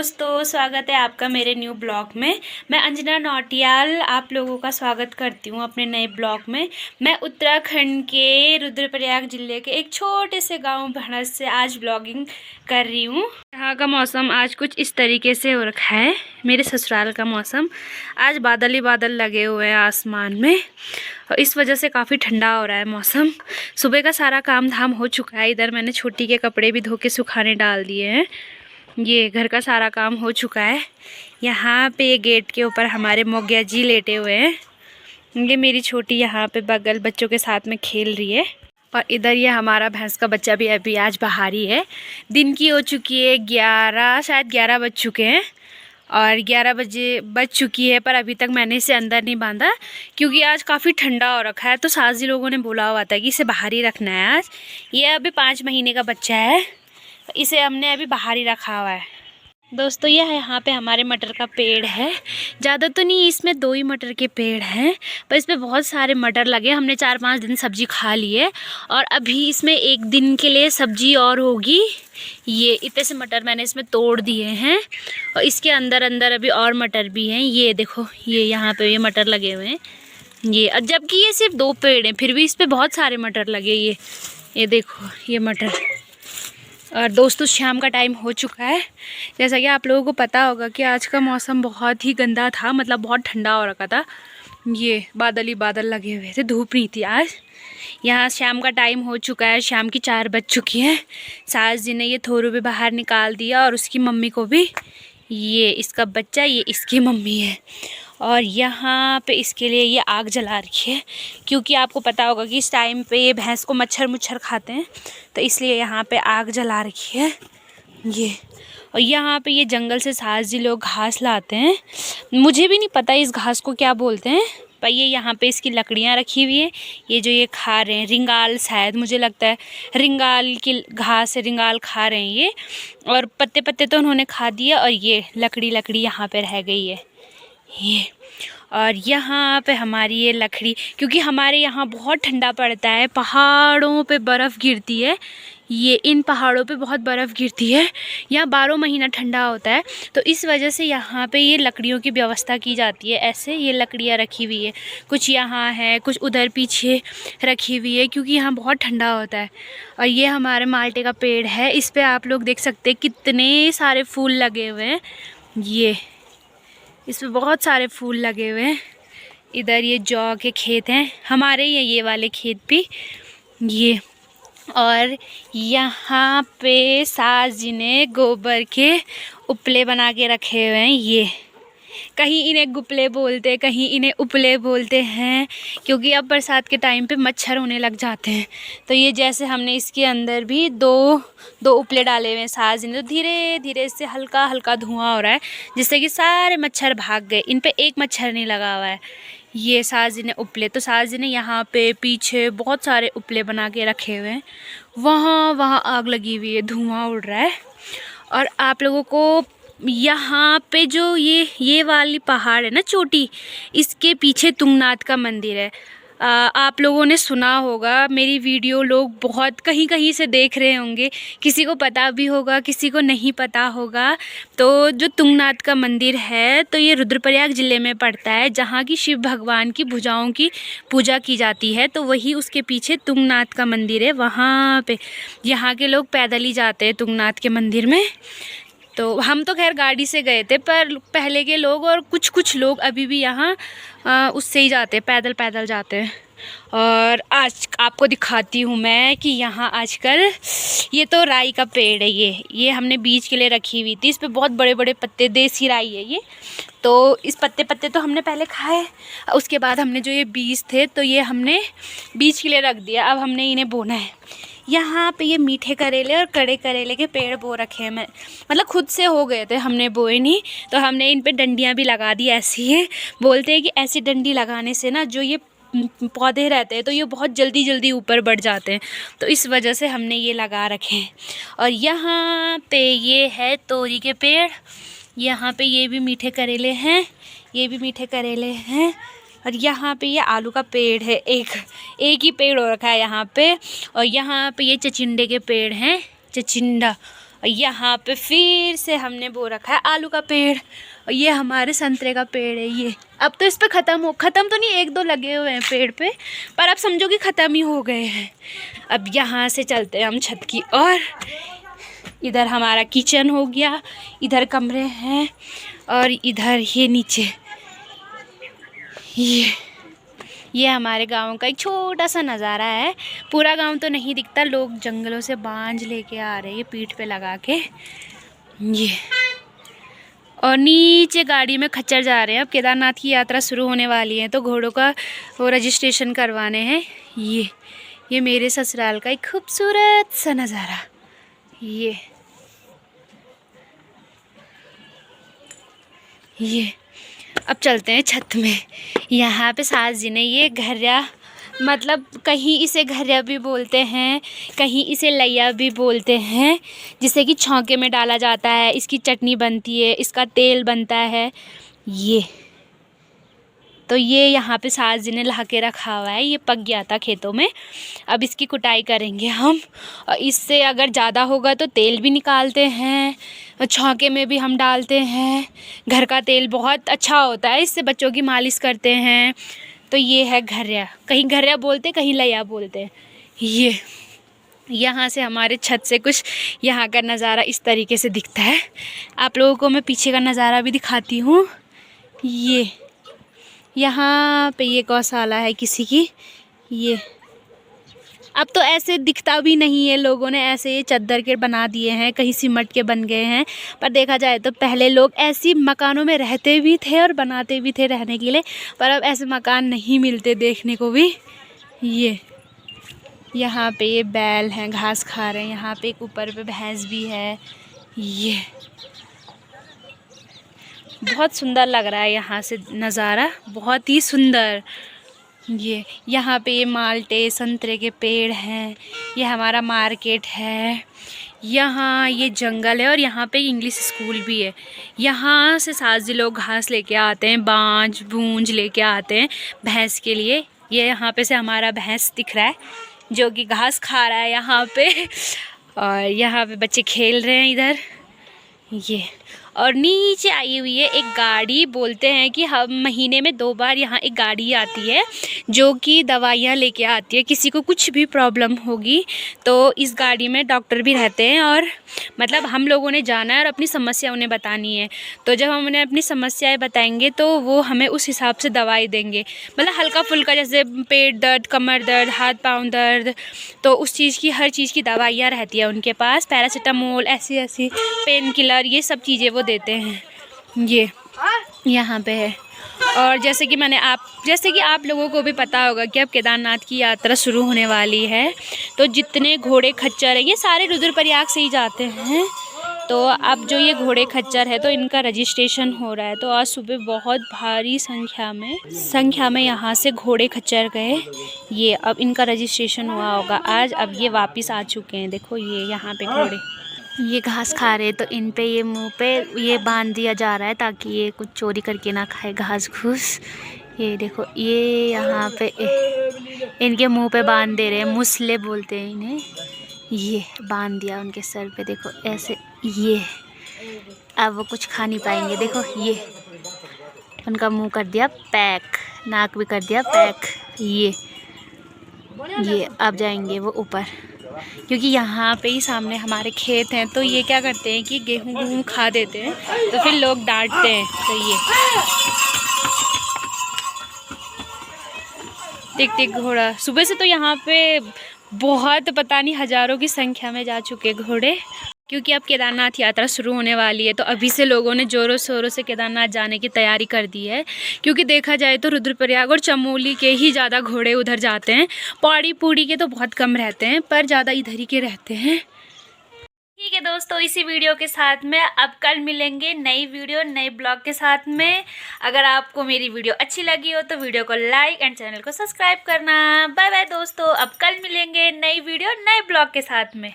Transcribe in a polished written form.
दोस्तों, स्वागत है आपका मेरे न्यू ब्लॉग में। मैं अंजना नौटियाल आप लोगों का स्वागत करती हूँ अपने नए ब्लॉग में। मैं उत्तराखंड के रुद्रप्रयाग ज़िले के एक छोटे से गांव भड़स से आज ब्लॉगिंग कर रही हूँ। यहाँ का मौसम आज कुछ इस तरीके से हो रखा है। मेरे ससुराल का मौसम आज बादल ही बादल लगे हुए हैं आसमान में और इस वजह से काफ़ी ठंडा हो रहा है मौसम। सुबह का सारा काम धाम हो चुका है। इधर मैंने छोटी के कपड़े भी धो के सुखाने डाल दिए हैं। ये घर का सारा काम हो चुका है। यहाँ पे ये गेट के ऊपर हमारे मोगया जी लेटे हुए हैं। ये मेरी छोटी यहाँ पे बगल बच्चों के साथ में खेल रही है और इधर ये हमारा भैंस का बच्चा भी अभी आज बाहर ही है। दिन की हो चुकी है 11, शायद 11 बज चुके हैं और 11 बजे बज चुकी है, पर अभी तक मैंने इसे अंदर नहीं बांधा क्योंकि आज काफ़ी ठंडा हो रखा है। तो सास जी लोगों ने बोला हुआ था कि इसे बाहर ही रखना है। आज ये अभी 5 महीने का बच्चा है, इसे हमने अभी बाहर ही रखा हुआ है। दोस्तों ये है यहाँ पे हमारे मटर का पेड़ है। ज़्यादा तो नहीं, इसमें 2 ही मटर के पेड़ हैं, पर इस पे बहुत सारे मटर लगे। हमने 4-5 दिन सब्जी खा ली है और अभी इसमें 1 दिन के लिए सब्जी और होगी। ये इतने से मटर मैंने इसमें तोड़ दिए हैं और इसके अंदर अंदर अभी और मटर भी हैं। ये देखो, ये यहाँ पे ये मटर लगे हुए हैं। ये जबकि ये सिर्फ 2 पेड़ हैं, फिर भी इस पर बहुत सारे मटर लगे। ये देखो ये मटर। और दोस्तों शाम का टाइम हो चुका है। जैसा कि आप लोगों को पता होगा कि आज का मौसम बहुत ही गंदा था, मतलब बहुत ठंडा हो रखा था। ये बादल ही बादल लगे हुए थे, धूप नहीं थी आज। यहाँ शाम का टाइम हो चुका है, शाम की 4 बज चुकी हैं। सास जी ने ये थोरू भी बाहर निकाल दिया और उसकी मम्मी को भी। ये इसका बच्चा, ये इसकी मम्मी है और यहाँ पे इसके लिए ये आग जला रखी है क्योंकि आपको पता होगा कि इस टाइम पे ये भैंस को मच्छर खाते हैं, तो इसलिए यहाँ पे आग जला रखी है ये। और यहाँ पे ये जंगल से सास जी लोग घास लाते हैं। मुझे भी नहीं पता इस घास को क्या बोलते हैं, पर ये यहाँ पे इसकी लकड़ियाँ रखी हुई हैं। ये जो ये खा रहे हैं रिंगाल, शायद मुझे लगता है रिंगाल की घास है, रिंगाल खा रहे हैं ये। और पत्ते पत्ते तो उन्होंने खा दिए और ये लकड़ी यहाँ पे रह गई है ये। और यहाँ पे हमारी ये लकड़ी, क्योंकि हमारे यहाँ बहुत ठंडा पड़ता है, पहाड़ों पे बर्फ़ गिरती है। ये इन पहाड़ों पे बहुत बर्फ़ गिरती है। यहाँ 12 महीना ठंडा होता है, तो इस वजह से यहाँ पे ये लकड़ियों की व्यवस्था की जाती है। ऐसे ये लकड़ियाँ रखी हुई है, कुछ यहाँ है, कुछ उधर पीछे रखी हुई है क्योंकि यहाँ बहुत ठंडा होता है। और ये हमारे माल्टे का पेड़ है, इस पर आप लोग देख सकते हैं कितने सारे फूल लगे हुए हैं। ये इसमें बहुत सारे फूल लगे हुए हैं। इधर ये जौ के खेत हैं हमारे, ये वाले खेत भी ये। और यहाँ पे सास जी ने गोबर के उपले बना के रखे हुए हैं। ये कहीं इन्हें गुपले बोलते हैं, कहीं इन्हें उपले बोलते हैं, क्योंकि अब बरसात के टाइम पे मच्छर होने लग जाते हैं। तो ये जैसे हमने इसके अंदर भी दो उपले डाले हुए हैं सास जी ने, तो धीरे धीरे इससे हल्का हल्का धुआं हो रहा है जिससे कि सारे मच्छर भाग गए। इन पे एक मच्छर नहीं लगा हुआ है। ये सास जी ने उपले, तो सास जी ने यहाँ पे पीछे बहुत सारे उपले बना के रखे हुए हैं। वहाँ आग लगी हुई है, धुआं उड़ रहा है। और आप लोगों को यहाँ पे जो ये वाली पहाड़ है ना चोटी, इसके पीछे तुंगनाथ का मंदिर है। आप लोगों ने सुना होगा, मेरी वीडियो लोग बहुत कहीं कहीं से देख रहे होंगे, किसी को पता भी होगा, किसी को नहीं पता होगा। तो जो तुंगनाथ का मंदिर है, तो ये रुद्रप्रयाग ज़िले में पड़ता है, जहाँ की शिव भगवान की भुजाओं की पूजा की जाती है। तो वही उसके पीछे तुंगनाथ का मंदिर है। वहाँ पे यहाँ के लोग पैदल ही जाते हैं तुंगनाथ के मंदिर में। तो हम तो खैर गाड़ी से गए थे, पर पहले के लोग और कुछ लोग अभी भी यहाँ उससे ही जाते हैं, पैदल जाते हैं। और आज आपको दिखाती हूँ मैं कि यहाँ आजकल ये तो राई का पेड़ है। ये हमने बीज के लिए रखी हुई थी। इस पे बहुत बड़े बड़े पत्ते, देसी राई है ये। तो इस पत्ते तो हमने पहले खाए, उसके बाद हमने जो ये बीज थे तो ये हमने बीज के लिए रख दिया। अब हमने इन्हें बोना है। यहाँ पे ये मीठे करेले और कड़े करेले के पेड़ बो रखे हैं। मैं मतलब खुद से हो गए थे, हमने बोए नहीं, तो हमने इन पे डंडियाँ भी लगा दी। ऐसी है, बोलते हैं कि ऐसी डंडी लगाने से ना जो ये पौधे रहते हैं तो ये बहुत जल्दी ऊपर बढ़ जाते हैं, तो इस वजह से हमने ये लगा रखे हैं। और यहाँ पे ये है तोरी के पेड़, यहाँ पे ये भी मीठे करेले हैं, ये भी मीठे करेले हैं। और यहाँ पे ये आलू का पेड़ है, एक ही पेड़ हो रखा है यहाँ पे। और यहाँ पे ये चिचिंडे के पेड़ हैं, चिचिंडा। और यहाँ पे फिर से हमने बो रखा है आलू का पेड़, और ये हमारे संतरे का पेड़ है। ये अब तो इस पे ख़त्म तो नहीं, 1-2 लगे हुए हैं पेड़ पे, पर अब समझो कि ख़त्म ही हो गए हैं। अब यहाँ से चलते हैं हम छत की और इधर हमारा किचन हो गया, इधर कमरे हैं और इधर ये नीचे ये हमारे गांव का एक छोटा सा नज़ारा है। पूरा गांव तो नहीं दिखता, लोग जंगलों से बांझ लेके आ रहे हैं पीठ पे लगा के। ये और नीचे गाड़ी में खच्चर जा रहे हैं। अब केदारनाथ की यात्रा शुरू होने वाली है तो घोड़ों का वो रजिस्ट्रेशन करवाने हैं। ये मेरे ससुराल का एक खूबसूरत सा नज़ारा। ये अब चलते हैं छत में। यहाँ पे सास जी ने ये घरिया, मतलब कहीं इसे घरिया भी बोलते हैं, कहीं इसे लैया भी बोलते हैं, जिसे कि छौंके में डाला जाता है। इसकी चटनी बनती है, इसका तेल बनता है। तो ये यहाँ पे सास जी ने ला के रखा हुआ है। ये पक गया था खेतों में, अब इसकी कुटाई करेंगे हम। और इससे अगर ज़्यादा होगा तो तेल भी निकालते हैं, और छौंके में भी हम डालते हैं। घर का तेल बहुत अच्छा होता है, इससे बच्चों की मालिश करते हैं। तो ये है घरिया, कहीं घरिया बोलते कहीं लैया बोलते हैं। ये यहाँ से हमारे छत से कुछ यहाँ का नज़ारा इस तरीके से दिखता है। आप लोगों को मैं पीछे का नज़ारा भी दिखाती हूँ। ये यहाँ पे ये गौशाला है किसी की। ये अब तो ऐसे दिखता भी नहीं है, लोगों ने ऐसे ये चद्दर के बना दिए हैं, कहीं सिमट के बन गए हैं। पर देखा जाए तो पहले लोग ऐसी मकानों में रहते भी थे और बनाते भी थे रहने के लिए, पर अब ऐसे मकान नहीं मिलते देखने को भी। ये यहाँ पे ये बैल हैं, घास खा रहे हैं। यहाँ पे एक ऊपर पे भैंस भी है। ये बहुत सुंदर लग रहा है यहाँ से नज़ारा, बहुत ही सुंदर। ये यहाँ पे ये माल्टे संतरे के पेड़ हैं। ये हमारा मार्केट है। यहाँ ये जंगल है और यहाँ पे इंग्लिश स्कूल भी है। यहाँ से सास जी लोग घास लेके आते हैं, बांझ बूंझ लेके आते हैं भैंस के लिए। ये यहाँ पे से हमारा भैंस दिख रहा है जो कि घास खा रहा है यहाँ पे। और यहाँ पे बच्चे खेल रहे हैं इधर। ये और नीचे आई हुई है एक गाड़ी। बोलते हैं कि हम महीने में 2 बार यहाँ एक गाड़ी आती है जो कि दवाइयाँ लेके आती है। किसी को कुछ भी प्रॉब्लम होगी तो इस गाड़ी में डॉक्टर भी रहते हैं, और मतलब हम लोगों ने जाना है और अपनी समस्या उन्हें बतानी है। तो जब हम उन्हें अपनी समस्याएं बताएंगे तो वो हमें उस हिसाब से दवाई देंगे, मतलब हल्का फुल्का, जैसे पेट दर्द, कमर दर्द, हाथ पाँव दर्द, तो उस चीज़ की हर चीज़ की दवाइयाँ रहती है उनके पास। पैरासीटामोल, ऐसी पेन किलर, ये सब चीज़ें वो देते हैं। ये यहाँ पे है। और जैसे कि आप लोगों को भी पता होगा कि अब केदारनाथ की यात्रा शुरू होने वाली है, तो जितने घोड़े खच्चर हैं ये सारे रुद्रप्रयाग से ही जाते हैं। तो अब जो ये घोड़े खच्चर है तो इनका रजिस्ट्रेशन हो रहा है। तो आज सुबह बहुत भारी संख्या में यहाँ से घोड़े खच्चर गए। ये अब इनका रजिस्ट्रेशन हुआ होगा आज। अब ये वापस आ चुके हैं। देखो ये यहाँ पे घोड़े ये घास खा रहे, तो इन पे ये मुंह पे ये बांध दिया जा रहा है ताकि ये कुछ चोरी करके ना खाए घास घूस। ये देखो ये यहाँ पे इनके मुंह पे बांध दे रहे हैं, मुसले बोलते हैं इन्हें। ये बांध दिया उनके सर पे, देखो ऐसे। ये अब वो कुछ खा नहीं पाएंगे। देखो ये उनका मुंह कर दिया पैक, नाक भी कर दिया पैक। ये अब जाएंगे वो ऊपर, क्योंकि यहाँ पे ही सामने हमारे खेत हैं। तो ये क्या करते हैं कि गेहूँ खा देते हैं, तो फिर लोग डांटते हैं। तो ये टिक घोड़ा सुबह से तो यहाँ पे बहुत, पता नहीं हज़ारों की संख्या में जा चुके घोड़े, क्योंकि अब केदारनाथ यात्रा शुरू होने वाली है। तो अभी से लोगों ने ज़ोरों शोरों से केदारनाथ जाने की तैयारी कर दी है। क्योंकि देखा जाए तो रुद्रप्रयाग और चमोली के ही ज़्यादा घोड़े उधर जाते हैं, पौड़ी पूड़ी के तो बहुत कम रहते हैं, पर ज़्यादा इधर ही के रहते हैं। ठीक है दोस्तों, इसी वीडियो के साथ में अब कल मिलेंगे नई वीडियो नए ब्लॉग के साथ में। अगर आपको मेरी वीडियो अच्छी लगी हो तो वीडियो को लाइक एंड चैनल को सब्सक्राइब करना। बाय बाय दोस्तों, अब कल मिलेंगे नई वीडियो नए ब्लॉग के साथ में।